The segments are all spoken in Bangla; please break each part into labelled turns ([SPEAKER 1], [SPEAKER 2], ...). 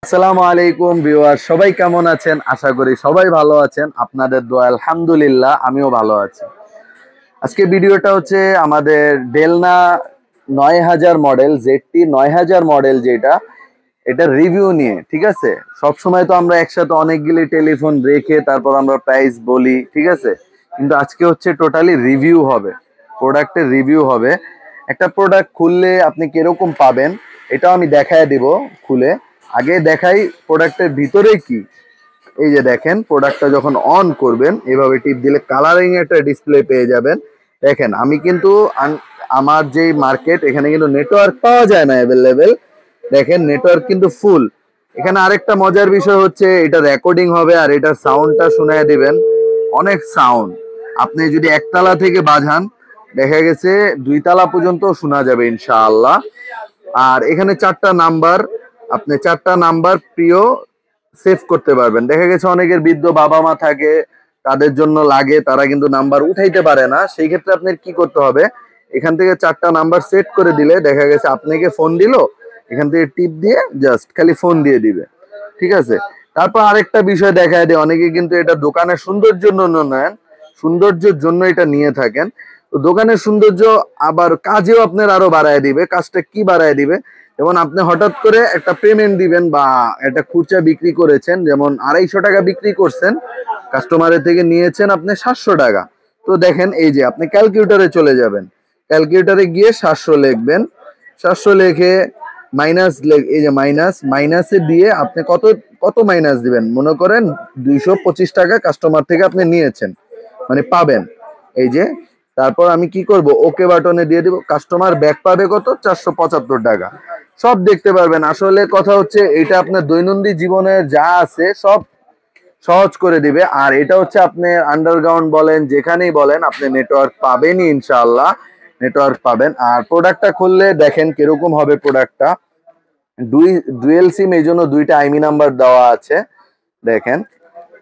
[SPEAKER 1] আসসালামু আলাইকুম ভিউয়ার, সবাই কেমন আছেন? আশা করি সবাই ভালো আছেন। আপনাদের দোয়া আলহামদুলিল্লাহ আমিও ভালো আছি। আজকে ভিডিওটা হচ্ছে আমাদের ডেলনা 9000 মডেল, জেডটি 9000 মডেল যেটা, এটা রিভিউ নিয়ে। ঠিক আছে, সব সময় তো আমরা একসাথে অনেকগুলি টেলিফোন রেখে তারপর আমরা প্রাইস বলি, ঠিক আছে, কিন্তু আজকে হচ্ছে টোটালি রিভিউ হবে, প্রোডাক্টের রিভিউ হবে। একটা প্রোডাক্ট খুললে আপনি কিরকম পাবেন এটাও আমি দেখায় দিব খুলে। আগে দেখাই প্রোডাক্টের ভিতরে কি। এই যে দেখেন, প্রোডাক্টটা যখন অন করবেন এভাবে টিপ দিলে কালারিং একটা ডিসপ্লে পেয়ে যাবেন। দেখেন আমি কিন্তু আমার যে মার্কেট, এখানে কিন্তু নেটওয়ার্ক পাওয়া যায় না অ্যাভেলেবেল। দেখেন নেটওয়ার্ক কিন্তু ফুল। এখানে আরেকটা মজার বিষয় হচ্ছে এটা রেকর্ডিং হবে আর এটার সাউন্ডটা শোনায় দিবেন, অনেক সাউন্ড। আপনি যদি একতলা থেকে বাজান দেখা গেছে 2 তলা পর্যন্ত শোনা যাবে ইনশাআল্লাহ। আর এখানে 4টা নাম্বার, আপনি 4টা নাম্বার প্রিয় সেভ করতে পারবেন। দেখা গেছে অনেকের বৃদ্ধ বাবা মা থাকে, তাদের জন্য লাগে, তারা কিন্তু নাম্বার উঠাইতে পারে না। সেই ক্ষেত্রে আপনার কি করতে হবে, এখান থেকে 4টা নাম্বার সেট করে দিলে দেখা গেছে আপনাকে ফোন দিল, এখান থেকে টিপ দিয়ে জাস্ট খালি ফোন দিয়ে দিবে। ঠিক আছে, তারপর আরেকটা বিষয় দেখায় দেয়, অনেকে কিন্তু এটা দোকানের সৌন্দর্যের জন্য নেন, সৌন্দর্যের জন্য এটা নিয়ে থাকেন। তো দোকানের সৌন্দর্য আবার কাজেও আপনার আরো বাড়ায় দিবে। কাজটা কি বাড়ায় দিবে, যেমন আপনি হঠাৎ করে একটা পেমেন্ট দিবেন বা একটা খুচরা বিক্রি করেছেন, যেমন 250 টাকা বিক্রি করছেন, কাস্টমারের থেকে নিয়েছেন আপনি 700 টাকা। তো দেখেন এই যে আপনি ক্যালকুলেটরে চলে যাবেন, ক্যালকুলেটরে গিয়ে 700 লিখবেন, 700 লিখে মাইনাস, এই যে মাইনাসে দিয়ে আপনি কত কত মাইনাস দিবেন, মনে করেন 225 টাকা কাস্টমার থেকে আপনি নিয়েছেন, মানে পাবেন। এই যে তারপর আমি কি করব, ওকে বাটনে দিয়ে দিব, কাস্টমার ব্যাক পাবে কত, 475 টাকা। সব দেখতে পারবেন। আসলে কথা হচ্ছে এটা আপনার দৈনন্দিন জীবনে যা আছে সব সহজ করে দিবে। আর এটা হচ্ছে আপনি আন্ডারগ্রাউন্ড বলেন, যেখানেই বলেন আপনি নেটওয়ার্ক পাবেনই ইনশাআল্লাহ, নেটওয়ার্ক পাবেন। আর প্রোডাক্টটা খুললে দেখেন কিরকম হবে প্রোডাক্টটা। ডুয়েল সিম, এই জন্য 2টা আইমি নাম্বার দেওয়া আছে। দেখেন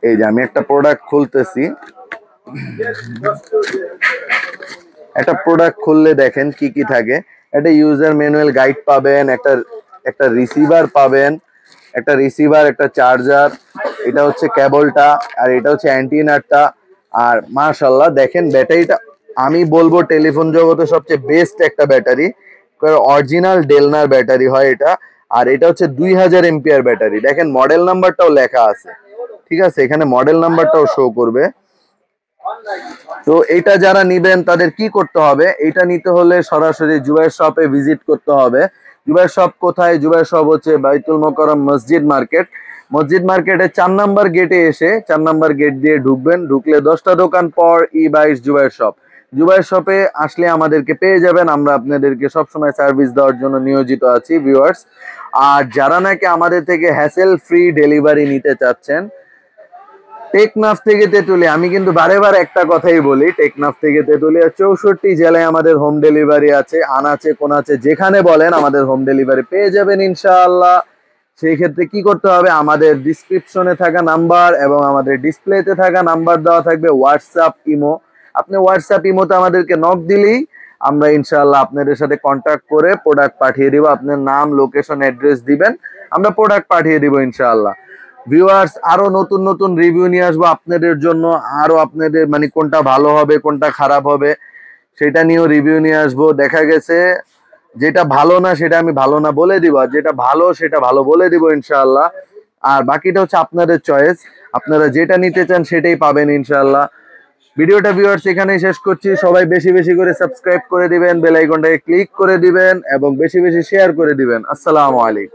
[SPEAKER 1] এই যে আমি একটা প্রোডাক্ট খুলতেছি, একটা প্রোডাক্ট খুললে দেখেন কি কি থাকে। একটা ইউজার ম্যানুয়াল গাইড পাবেন, একটা রিসিভার পাবেন, একটা রিসিভার, একটা চার্জার, এটা হচ্ছে কেবলটা, আর এটা হচ্ছে অ্যান্টিনারটা। আর মাশাআল্লাহ দেখেন ব্যাটারিটা, আমি বলবো টেলিফোন জগতে সবচেয়ে বেস্ট একটা ব্যাটারি, অরিজিনাল ডেলনার ব্যাটারি হয় এটা। আর এটা হচ্ছে 2000 এমপিআর ব্যাটারি। দেখেন মডেল নাম্বারটাও লেখা আছে, ঠিক আছে, এখানে মডেল নাম্বারটাও শো করবে। তো এটা যারা নিবেন তাদের কি করতে হবে, এটা নিতে হলে সরাসরি জুবাইর শপে ভিজিট করতে হবে। জুবাইর শপ কোথায়? জুবাইর শপ হচ্ছে বাইতুল মোকাররম মসজিদ মার্কেট। মসজিদ মার্কেটে 4 নাম্বার গেটে এসে 4 নাম্বার গেট দিয়ে ঢুকবেন, ঢুকলে 10টা দোকান পর ই22 জুবাইর শপ। জুবাইর শপে আসলে আমাদেরকে পেয়ে যাবেন। আমরা আপনাদেরকে সবসময় সার্ভিস দেওয়ার জন্য নিয়োজিত আছি ভিউয়ার্স। আর যারা নাকি আমাদের থেকে হ্যাসেল ফ্রি ডেলিভারি নিতে চাচ্ছেন, টেকনাফ থেকে তেতুলিয়া, আমি কিন্তু বারে বারে একটা কথাই বলি, টেকনাফ থেকে তেতুলিয়া 64 জেলায় আমাদের হোম ডেলিভারি আছে। আনাচে কোনাচে যেখানে বলেন আমাদের হোম ডেলিভারি পেয়ে যাবেন ইনশাআল্লাহ। সেই ক্ষেত্রে কি করতে হবে, আমাদের ডিসক্রিপশনে থাকা নাম্বার এবং আমাদের ডিসপ্লেতে থাকা নাম্বার দেওয়া থাকবে, হোয়াটসঅ্যাপ ইমো। আপনি হোয়াটসঅ্যাপ ইমোতে আমাদেরকে নক দিলেই আমরা ইনশাআল্লাহ আপনাদের সাথে কন্ট্যাক্ট করে প্রোডাক্ট পাঠিয়ে দিব। আপনার নাম, লোকেশন, অ্যাড্রেস দিবেন, আমরা প্রোডাক্ট পাঠিয়ে দিব ইনশাআল্লাহ। ভিউয়ার্স, আরো নতুন নতুন রিভিউ নিয়ে আসবো আপনাদের জন্য। আরো আপনাদের মানে কোনটা ভালো হবে কোনটা খারাপ হবে সেটা নিয়েও রিভিউ নিয়ে আসবো। দেখা গেছে যেটা ভালো না সেটা আমি ভালো না বলে দিব, আর যেটা ভালো সেটা ভালো বলে দিব ইনশাআল্লাহ। আর বাকিটা হচ্ছে আপনাদের চয়েস, আপনারা যেটা নিতে চান সেটাই পাবেন ইনশাআল্লাহ। ভিডিওটা ভিউয়ার্স এখানেই শেষ করছি। সবাই বেশি বেশি করে সাবস্ক্রাইব করে দিবেন, বেল আইকনটাকে ক্লিক করে দিবেন এবং বেশি বেশি শেয়ার করে দিবেন। আসসালামু আলাইকুম।